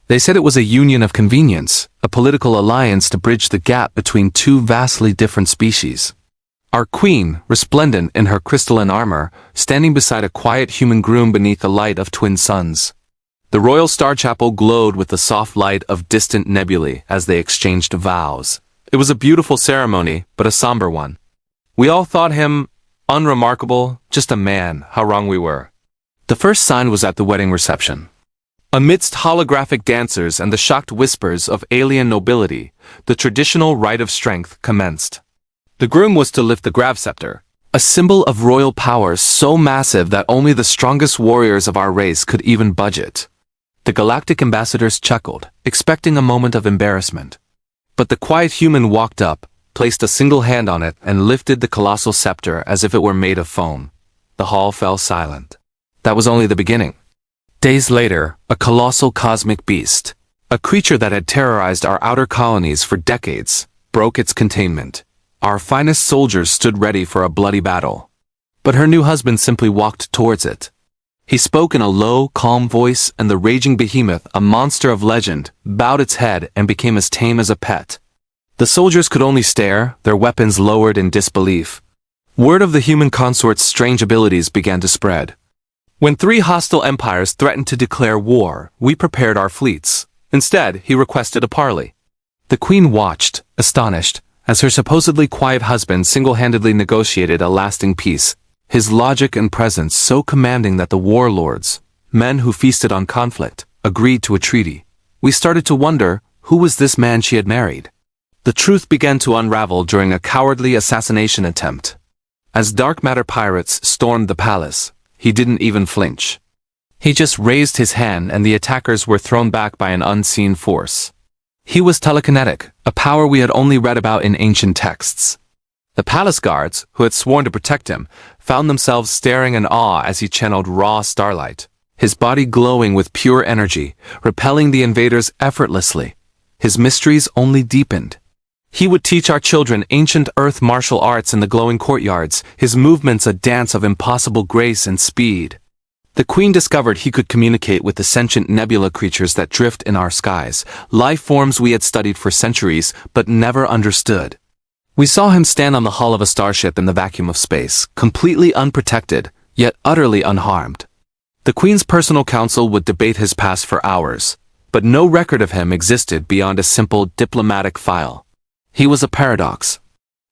They said it was a union of convenience, a political alliance to bridge the gap between two vastly different species. Our queen, resplendent in her crystalline armor, standing beside a quiet human groom beneath the light of twin suns. The royal star chapel glowed with the soft light of distant nebulae as they exchanged vows. It was a beautiful ceremony, but a somber one. We all thought him unremarkable, just a man. How wrong we were. The first sign was at the wedding reception. Amidst holographic dancers and the shocked whispers of alien nobility, the traditional rite of strength commenced. The groom was to lift the grav scepter, a symbol of royal power so massive that only the strongest warriors of our race could even budge it. The galactic ambassadors chuckled, expecting a moment of embarrassment. But the quiet human walked up, placed a single hand on it, and lifted the colossal scepter as if it were made of foam. The hall fell silent. That was only the beginning. Days later, a colossal cosmic beast, a creature that had terrorized our outer colonies for decades, broke its containment. Our finest soldiers stood ready for a bloody battle. But her new husband simply walked towards it. He spoke in a low, calm voice, and the raging behemoth, a monster of legend, bowed its head and became as tame as a pet. The soldiers could only stare, their weapons lowered in disbelief. Word of the human consort's strange abilities began to spread. When 3 hostile empires threatened to declare war, we prepared our fleets. Instead, he requested a parley. The queen watched, astonished, as her supposedly quiet husband single-handedly negotiated a lasting peace, his logic and presence so commanding that the warlords, men who feasted on conflict, agreed to a treaty. We started to wonder, who was this man she had married? The truth began to unravel during a cowardly assassination attempt. As dark matter pirates stormed the palace, he didn't even flinch. He just raised his hand and the attackers were thrown back by an unseen force. He was telekinetic, a power we had only read about in ancient texts. The palace guards, who had sworn to protect him, found themselves staring in awe as he channeled raw starlight, his body glowing with pure energy, repelling the invaders effortlessly. His mysteries only deepened. He would teach our children ancient earth martial arts in the glowing courtyards, his movements a dance of impossible grace and speed. The queen discovered he could communicate with the sentient nebula creatures that drift in our skies, life forms we had studied for centuries but never understood. We saw him stand on the hull of a starship in the vacuum of space, completely unprotected, yet utterly unharmed. The queen's personal council would debate his past for hours, but no record of him existed beyond a simple diplomatic file. He was a paradox.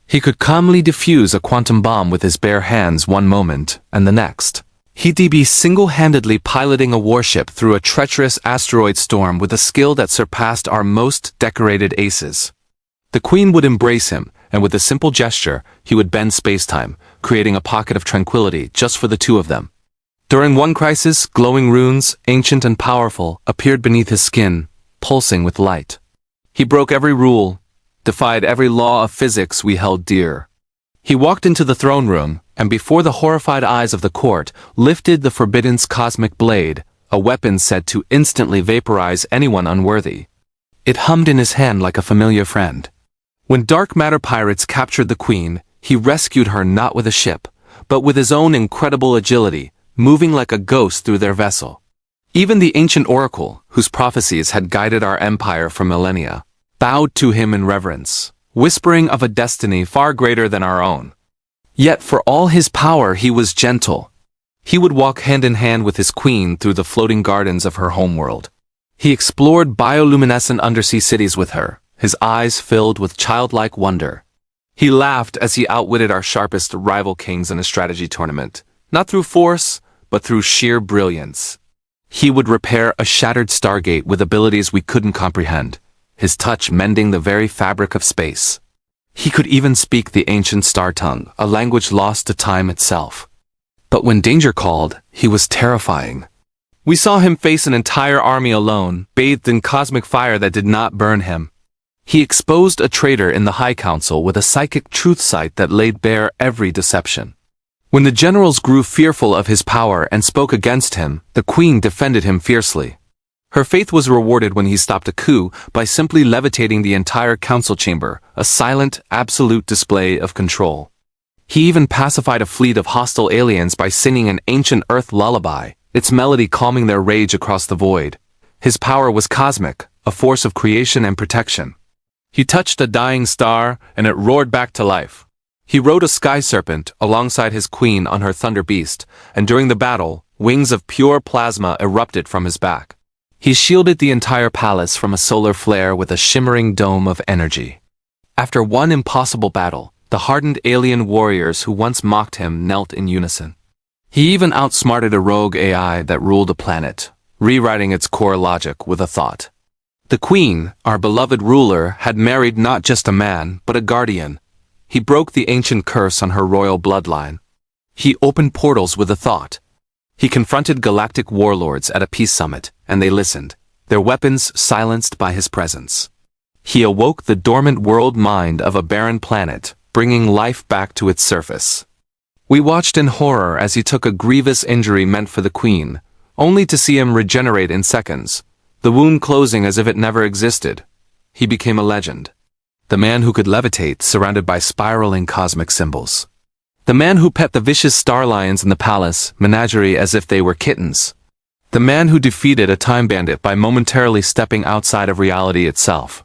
He could calmly defuse a quantum bomb with his bare hands one moment, and the next. He'd be single-handedly piloting a warship through a treacherous asteroid storm with a skill that surpassed our most decorated aces. The queen would embrace him, and with a simple gesture, he would bend space-time, creating a pocket of tranquility just for the two of them. During one crisis, glowing runes, ancient and powerful, appeared beneath his skin, pulsing with light. He broke every rule, defied every law of physics we held dear. He walked into the throne room, and before the horrified eyes of the court, lifted the Forbidden's cosmic blade, a weapon said to instantly vaporize anyone unworthy. It hummed in his hand like a familiar friend. When dark matter pirates captured the queen, he rescued her not with a ship, but with his own incredible agility, moving like a ghost through their vessel. Even the ancient oracle, whose prophecies had guided our empire for millennia, bowed to him in reverence, whispering of a destiny far greater than our own. Yet for all his power he was gentle. He would walk hand in hand with his queen through the floating gardens of her homeworld. He explored bioluminescent undersea cities with her, his eyes filled with childlike wonder. He laughed as he outwitted our sharpest rival kings in a strategy tournament, not through force, but through sheer brilliance. He would repair a shattered stargate with abilities we couldn't comprehend, his touch mending the very fabric of space. He could even speak the ancient star tongue, a language lost to time itself. But when danger called, he was terrifying. We saw him face an entire army alone, bathed in cosmic fire that did not burn him. He exposed a traitor in the High Council with a psychic truth sight that laid bare every deception. When the generals grew fearful of his power and spoke against him, the queen defended him fiercely. Her faith was rewarded when he stopped a coup by simply levitating the entire council chamber, a silent, absolute display of control. He even pacified a fleet of hostile aliens by singing an ancient Earth lullaby, its melody calming their rage across the void. His power was cosmic, a force of creation and protection. He touched a dying star, and it roared back to life. He rode a sky serpent alongside his queen on her thunder beast, and during the battle, wings of pure plasma erupted from his back. He shielded the entire palace from a solar flare with a shimmering dome of energy. After one impossible battle, the hardened alien warriors who once mocked him knelt in unison. He even outsmarted a rogue AI that ruled a planet, rewriting its core logic with a thought. The queen, our beloved ruler, had married not just a man, but a guardian. He broke the ancient curse on her royal bloodline. He opened portals with a thought. He confronted galactic warlords at a peace summit, and they listened, their weapons silenced by his presence. He awoke the dormant world mind of a barren planet, bringing life back to its surface. We watched in horror as he took a grievous injury meant for the queen, only to see him regenerate in seconds, the wound closing as if it never existed. He became a legend. The man who could levitate surrounded by spiraling cosmic symbols. The man who pet the vicious star lions in the palace menagerie as if they were kittens. The man who defeated a time bandit by momentarily stepping outside of reality itself.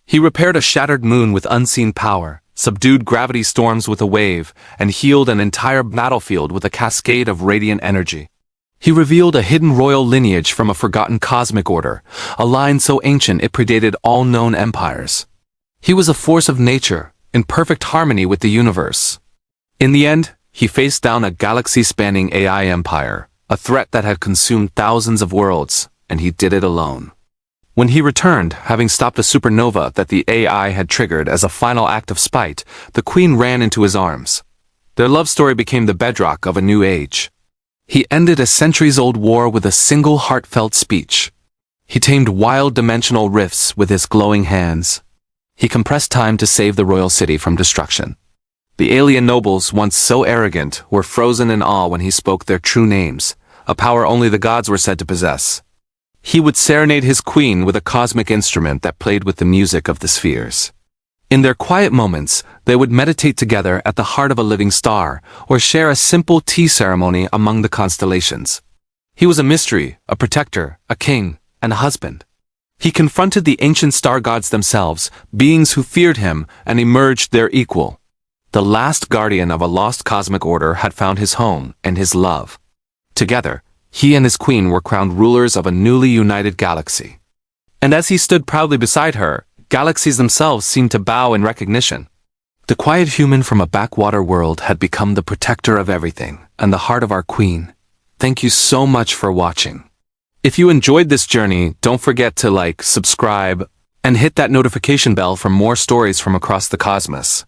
He repaired a shattered moon with unseen power, subdued gravity storms with a wave, and healed an entire battlefield with a cascade of radiant energy. He revealed a hidden royal lineage from a forgotten cosmic order, a line so ancient it predated all known empires. He was a force of nature, in perfect harmony with the universe. In the end, he faced down a galaxy-spanning AI empire, a threat that had consumed thousands of worlds, and he did it alone. When he returned, having stopped a supernova that the AI had triggered as a final act of spite, the queen ran into his arms. Their love story became the bedrock of a new age. He ended a centuries-old war with a single heartfelt speech. He tamed wild dimensional rifts with his glowing hands. He compressed time to save the royal city from destruction. The alien nobles, once so arrogant, were frozen in awe when he spoke their true names, a power only the gods were said to possess. He would serenade his queen with a cosmic instrument that played with the music of the spheres. In their quiet moments, they would meditate together at the heart of a living star, or share a simple tea ceremony among the constellations. He was a mystery, a protector, a king, and a husband. He confronted the ancient star gods themselves, beings who feared him, and emerged their equal. The last guardian of a lost cosmic order had found his home and his love. Together, he and his queen were crowned rulers of a newly united galaxy. And as he stood proudly beside her, galaxies themselves seemed to bow in recognition. The quiet human from a backwater world had become the protector of everything, and the heart of our queen. Thank you so much for watching. If you enjoyed this journey, don't forget to like, subscribe, and hit that notification bell for more stories from across the cosmos.